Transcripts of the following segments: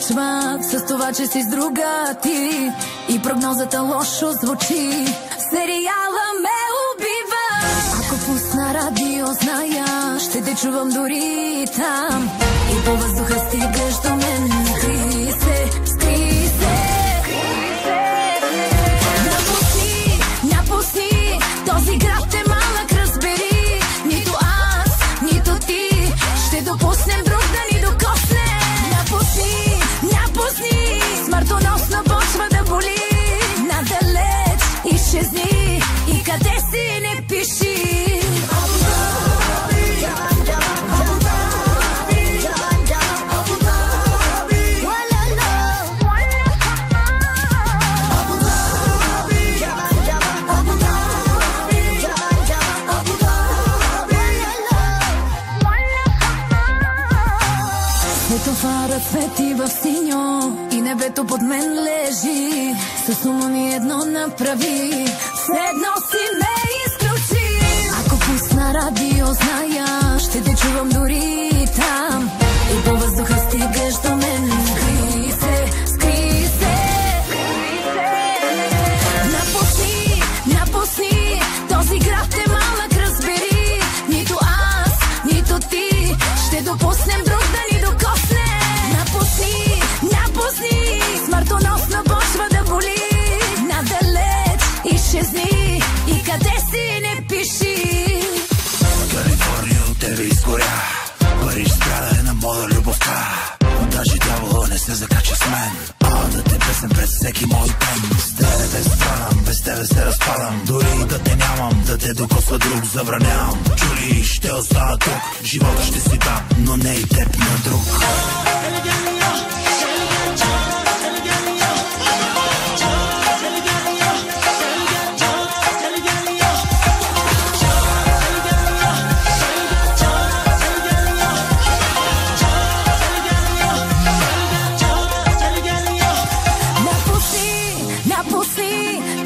започва с това, че си с друга ти и прогнозата лошо звучи. Сериала ме убива. Ако пусна радио, зная, ще те чувам дори там. И по въздуха стигаш до мен. Скри се, скри се. Напусни, напусни, този град е малък, разбери. Нито аз, нито ти ще допуснем друг да ни докосне. Напусни, напусни, смъртоносно почва да боли. Надалеч изчезни и къде си не пиши. Светофарът свети в синьо и небето под мен лежи. С ума ми едно направи, все едно си ме изключи. Ако пусна радио, зная, ще те чувам дори там. И по въздуха стигаш до мен. Скри се, скри се. Напусни, напусни, този град е малък, разбери. Нито аз, нито ти ще допуснем друг да ни докосне. Напусни, напусни, смъртоносно почва да боли. Надалеч изчезни и къде си не пиши. Калифорния от тебе изгоря, Париж страда е на мода любовта. Даже дявола не се закача с мен. Да те песен през всеки мой ден. С тебе без страдам, без тебе се разпадам. Дори да те нямам, да те докосва друг забранявам. Чули, ще остана тук, живота ще си дам, но не и теб на друг.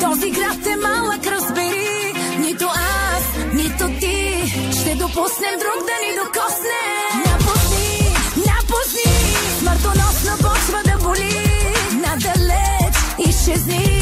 Този град е малък, разбери. Нито аз, нито ти ще допуснем друг да ни докосне. Напусни, напусни, смъртоносно почва да боли. Надалеч изчезни